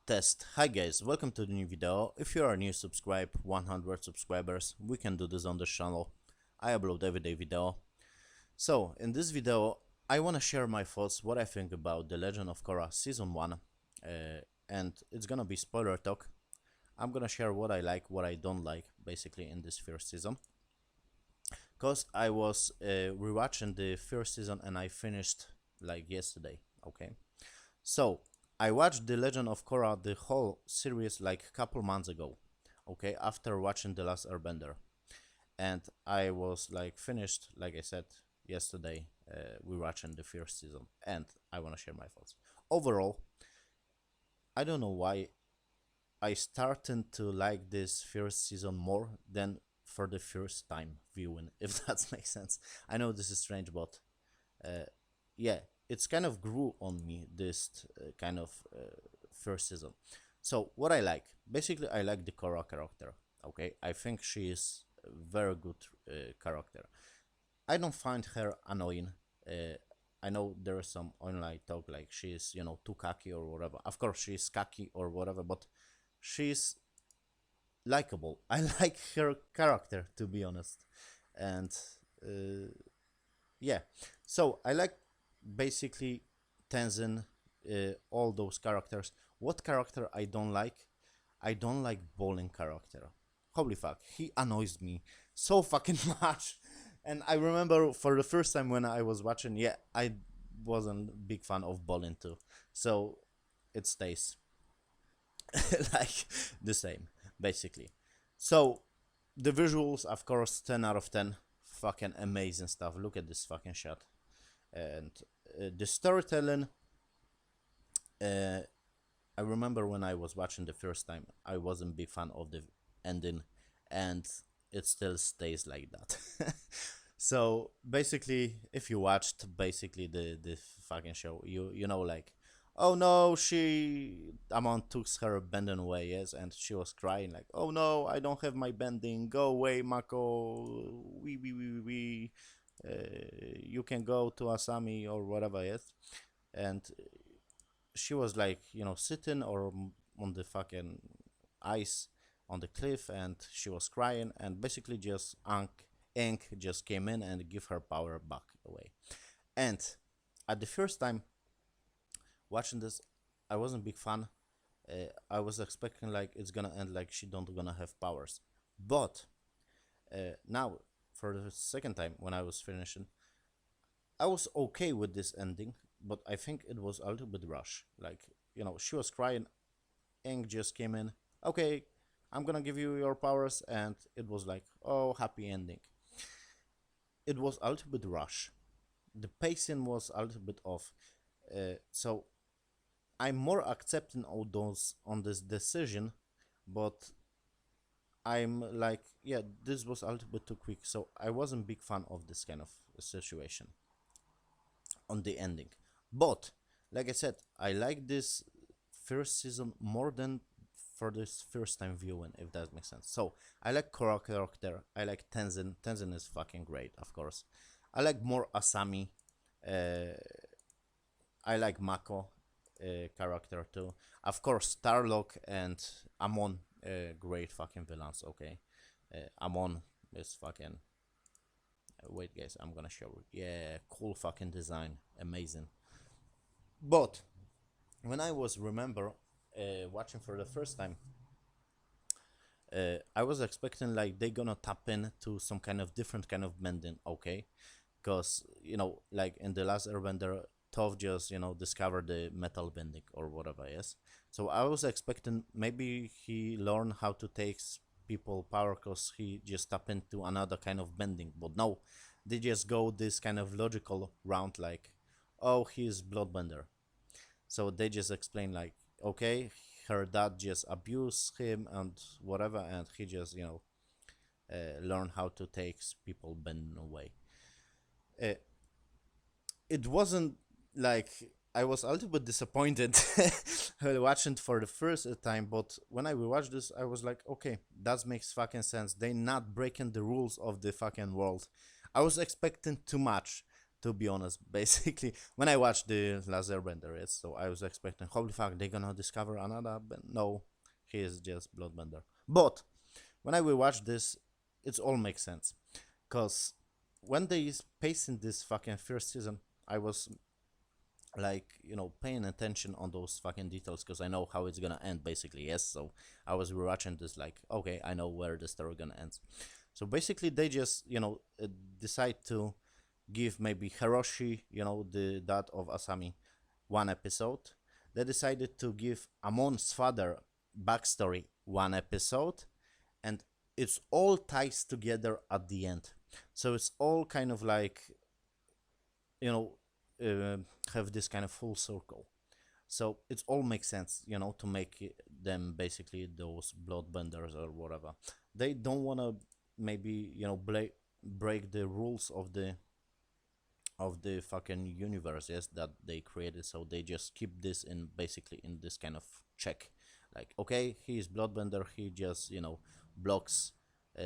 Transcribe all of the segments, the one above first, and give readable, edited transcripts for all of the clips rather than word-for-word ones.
Test. Hi guys, welcome to the new video. If you are new, subscribe. 100 subscribers, we can do this on this channel. I upload everyday video. So in this video I want to share my thoughts, what I think about The Legend of Korra season 1, and it's gonna be spoiler talk. I'm gonna share what I like, what I don't like basically in this first season, because I was rewatching the first season and I finished like yesterday. Okay, so I watched The Legend of Korra, the whole series, like a couple months ago. Okay, after watching The Last Airbender, and I was like finished, like I said yesterday, rewatching the first season, and I want to share my thoughts. Overall, I don't know why I started to like this first season more than for the first time viewing, if that makes sense. I know this is strange, but uh, yeah, it's kind of grew on me this kind of first season. So what I like, basically, I like the Korra character. Okay, I think she is a very good character. I don't find her annoying. I know there is some online talk like she's too cocky or whatever. Of course she's cocky or whatever, but she's likable. I like her character, to be honest, and uh, yeah. So I like basically Tenzin, all those characters. What character I don't like? I don't like bowling character. Holy fuck, he annoys me so fucking much. And I remember for the first time when I was watching, yeah, I wasn't a big fan of bowling too. So it stays like the same, basically. So the visuals, of course, 10 out of 10. Fucking amazing stuff. Look at this fucking shot. And the storytelling, uh, I remember when I was watching the first time, I wasn't a big fan of the ending, and it still stays like that. So basically, if you watched basically the fucking show, you know, like, oh no, she Amon took her bending away, yes, and she was crying like, oh no, I don't have my bending, go away, Mako, we you can go to Asami or whatever, yes. And she was like, sitting or on the fucking ice on the cliff, and she was crying, and basically just Ink just came in and give her power back away. And at the first time watching this, I wasn't a big fan. I was expecting like it's gonna end like she don't gonna have powers, but now for the second time when I was finishing, I was okay with this ending, but I think it was a little bit rush. Like, she was crying, Ink just came in, okay, I'm gonna give you your powers, and it was like, oh, happy ending. It was a little bit rush. The pacing was a little bit off. So I'm more accepting all those on this decision, but I'm like, yeah, this was a little bit too quick. So I wasn't a big fan of this kind of situation on the ending. But like I said, I like this first season more than for this first time viewing, if that makes sense. So I like Korra character, I like Tenzin. Tenzin is fucking great, of course. I like more Asami. uh, I like Mako character too. Of course, Starlock and Amon, great fucking villains. Okay, Amon is fucking. Wait, guys, I'm gonna show you. Yeah, cool fucking design, amazing. But when I was remember watching for the first time, I was expecting like they gonna tap into some kind of different kind of bending. Okay, because like in the last Airbender, Toph just discovered the metal bending or whatever. Yes, so I was expecting maybe he learned how to take people power because he just tap into another kind of bending. But no, they just go this kind of logical round like, oh, he's bloodbender. So they just explain like, okay, her dad just abused him and whatever, and he just learn how to take people bending away. Uh, it wasn't like I was a little bit disappointed watching it for the first time, but when I rewatched this, I was like, okay, that makes fucking sense. They not breaking the rules of the fucking world. I was expecting too much to be honest. Basically, when I watched the last Airbender, yes, so I was expecting, holy fuck, they're gonna discover another, but no, he is just Bloodbender. But when I will watch this, it all makes sense, cause when they pacing this fucking first season, I was like, paying attention on those fucking details because I know how it's gonna end, basically. Yes, so I was rewatching this like, okay, I know where the story gonna end. So basically, they just decide to give maybe Hiroshi, the dad of Asami, one episode. They decided to give Amon's father backstory one episode, and it's all ties together at the end. So it's all kind of like, you know uh, have this kind of full circle. So it all makes sense, to make them basically those bloodbenders or whatever. They don't want to maybe break the rules of the fucking universe, yes, that they created. So they just keep this in basically in this kind of check. Like, okay, he is bloodbender, he just blocks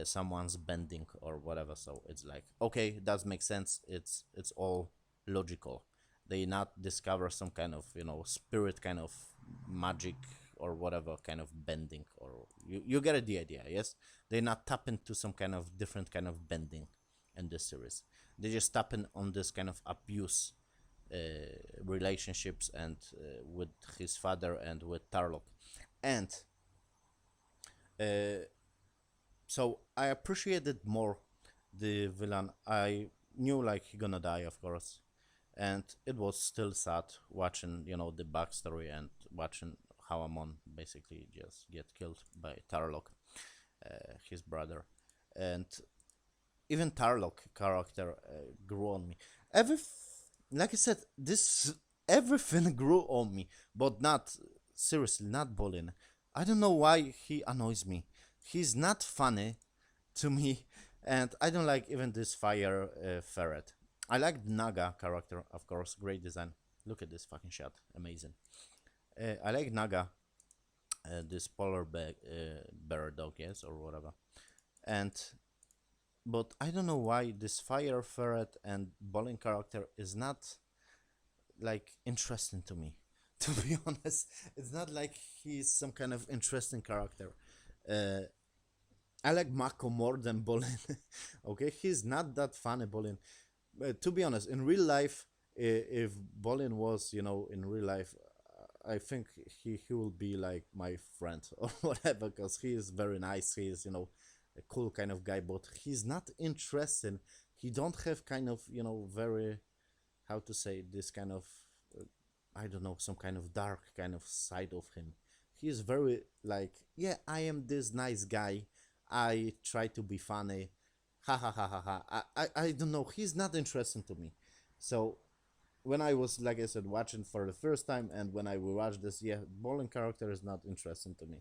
someone's bending or whatever. So it's like, okay, that makes sense. It's all logical. They not discover some kind of spirit kind of magic or whatever kind of bending, or you get the idea, yes. They not tap into some kind of different kind of bending in this series. They just tap in on this kind of abuse uh, relationships, and with his father and with Tarlok. And uh, so I appreciated more the villain. I knew like he gonna die, of course, and it was still sad watching the backstory and watching how Amon basically just get killed by Tarlok, his brother. And even Tarlok character grew on me. Like I said, this everything grew on me, but not seriously, not Bolin. I don't know why he annoys me. He's not funny to me, and I don't like even this fire ferret. I like the Naga character, of course, great design. Look at this fucking shot, amazing. I like Naga, this polar bear dog, yes, or whatever. And but I don't know why this fire ferret and Bolin character is not like interesting to me. To be honest, it's not like he's some kind of interesting character. Uh, I like Mako more than Bolin. Okay, he's not that funny, Bolin. To be honest, in real life, if Bolin was, in real life, I think he will be like my friend or whatever, because he is very nice. He is, a cool kind of guy, but he's not interesting. He don't have kind of, very, how to say, this kind of, I don't know, some kind of dark kind of side of him. He is very like, yeah, I am this nice guy. I try to be funny. Ha ha ha ha ha. I don't know. He's not interesting to me. So when I was, like I said, watching for the first time, and when I will watch this, yeah, Bolin character is not interesting to me.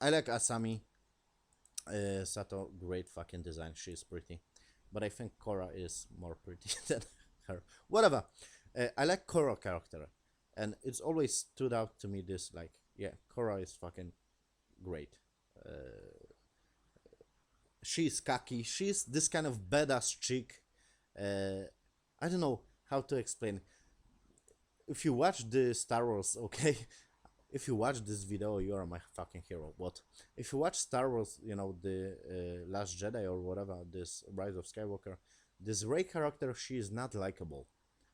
I like Asami. Sato, great fucking design. She's pretty, but I think Korra is more pretty than her. Whatever. I like Korra character, and it's always stood out to me this like, yeah, Korra is fucking great. She's cocky. She's this kind of badass chick. I don't know how to explain. If you watch the Star Wars, okay, if you watch this video, you are my fucking hero. But if you watch Star Wars, the Last Jedi or whatever, this Rise of Skywalker, this Rey character, she is not likable,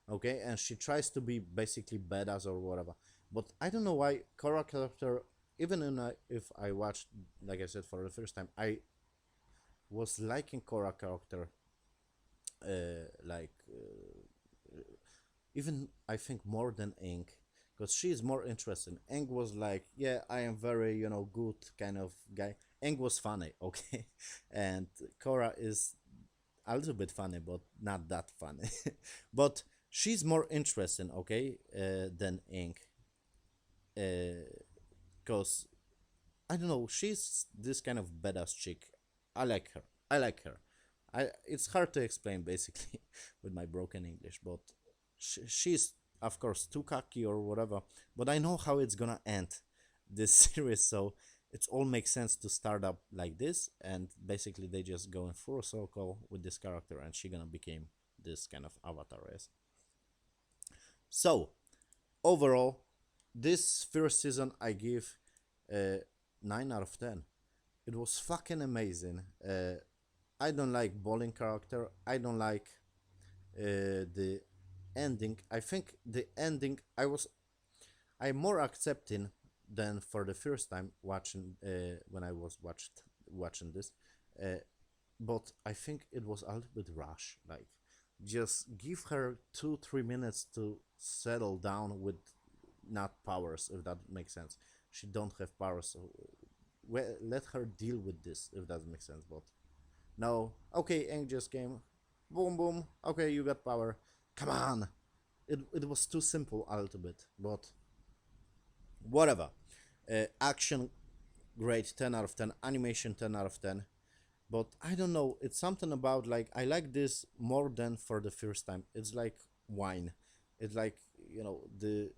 okay, and she tries to be basically badass or whatever. But I don't know why Korra character, even if I watched, like I said, for the first time, I was liking Korra character, like even I think more than Ink, because she is more interesting. Eng was like, yeah, I am very, good kind of guy. Eng was funny, okay, and Korra is a little bit funny, but not that funny. But she's more interesting, okay, than Ink, because I don't know, she's this kind of badass chick. I like her. I like her. It's hard to explain basically with my broken English, but she's of course too cocky or whatever. But I know how it's gonna end this series, so it all makes sense to start up like this, and basically they just go in full circle with this character, and she gonna become this kind of avatar is. So overall, this first season I give 9 out of 10. It was fucking amazing. I don't like bowling character. I don't like the ending. I think the ending I'm more accepting than for the first time watching when I was watching this. Uh, but I think it was a little bit rush. Like, just give her 2-3 minutes to settle down with not powers, if that makes sense. She don't have powers, so let her deal with this, if that makes sense. But no, okay, Aang just came, boom, boom. Okay, you got power. Come on. It was too simple a little bit, but whatever. Action, great, 10 out of 10. Animation, 10 out of 10. But I don't know, it's something about like I like this more than for the first time. It's like wine. It's like, the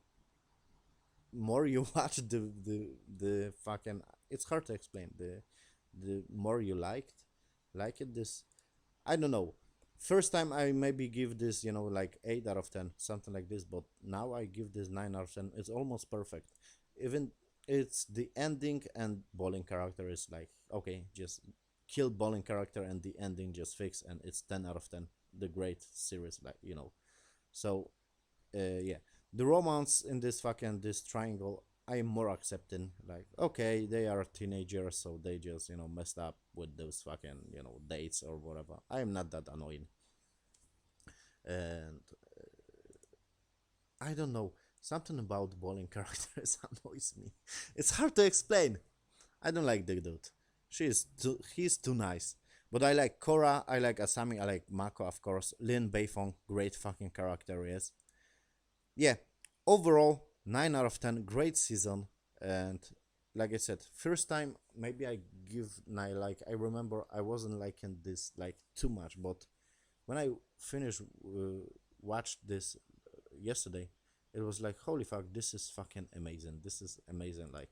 more you watch the fucking, it's hard to explain. The more you like it, this, I don't know. First time I maybe give this, like 8 out of 10, something like this, but now I give this 9 out of 10. It's almost perfect. Even it's the ending and bowling character is like, okay, just kill bowling character and the ending just fix, and it's 10 out of 10. The great series, like, So, yeah. The romance in this triangle, I'm more accepting. Like, okay, they are teenagers, so they just, messed up with those fucking, dates or whatever. I am not that annoying. And I don't know. Something about bowling characters annoys me. It's hard to explain. I don't like the dude. He's too nice. But I like Korra, I like Asami, I like Mako, of course. Lin Beifong, great fucking character he is. Yeah, overall, 9 out of 10, great season. And like I said, first time, maybe I give 9, like, I remember I wasn't liking this, like, too much. But when I finished, watched this yesterday, it was like, holy fuck, this is fucking amazing. This is amazing, like,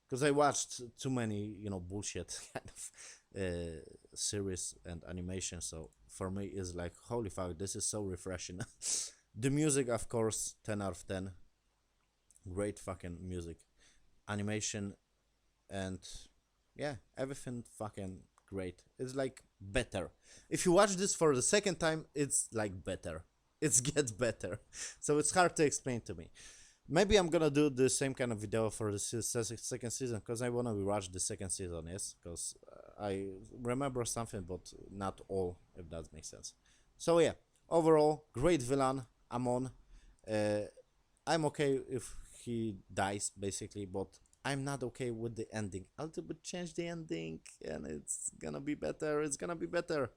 because I watched too many, bullshit kind of series and animation. So for me, it's like, holy fuck, this is so refreshing. The music, of course, 10 out of 10. Great fucking music, animation, and yeah, everything fucking great. It's like better. If you watch this for the second time, it's like better. It gets better. So it's hard to explain to me. Maybe I'm gonna do the same kind of video for the second season, because I wanna rewatch the second season, yes, because I remember something, but not all, if that makes sense. So yeah, overall, great villain, Amon. Uh, I'm okay if he dies, basically, but I'm not okay with the ending. I'll change the ending, and it's gonna be better. It's gonna be better.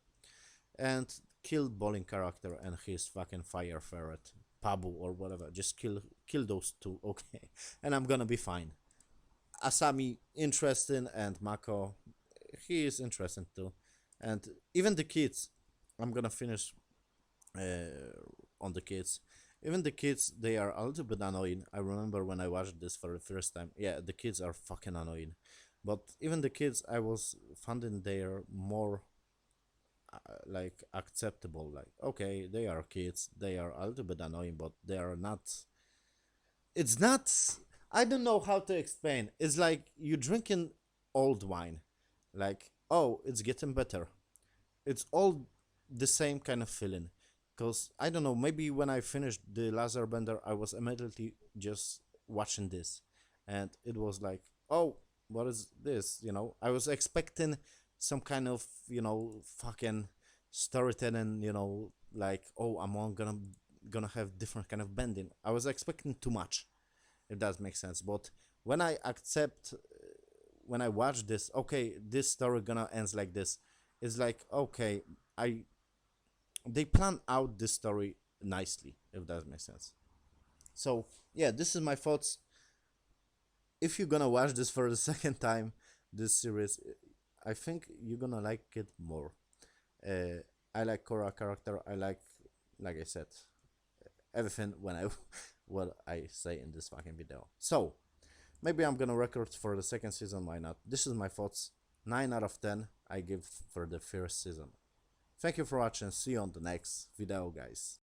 And kill bowling character and his fucking fire ferret, Pabu or whatever. Just kill those two, okay, and I'm gonna be fine. Asami interesting, and Mako, he is interesting too, and even the kids. I'm gonna finish on the kids. Even the kids, they are a little bit annoying. I remember when I watched this for the first time. Yeah, the kids are fucking annoying, but even the kids, I was finding they are more like acceptable. Like, okay, they are kids, they are a little bit annoying, but they are not, it's not, I don't know how to explain. It's like you drinking old wine, like, oh, it's getting better. It's all the same kind of feeling. Because I don't know, maybe when I finished the laser bender, I was immediately just watching this, and it was like, oh, what is this, I was expecting some kind of, fucking storytelling, like, oh, I'm all gonna have different kind of bending. I was expecting too much, if that makes sense. But when I accept, when I watch this, okay, this story gonna ends like this, it's like, okay, they plan out this story nicely, if that makes sense. So yeah, this is my thoughts. If you're gonna watch this for the second time, this series, I think you're gonna like it more. I like Korra character. I like I said, everything when I what I say in this fucking video. So maybe I'm gonna record for the second season. Why not? This is my thoughts. 9 out of 10 I give for the first season. Thank you for watching, see you on the next video, guys.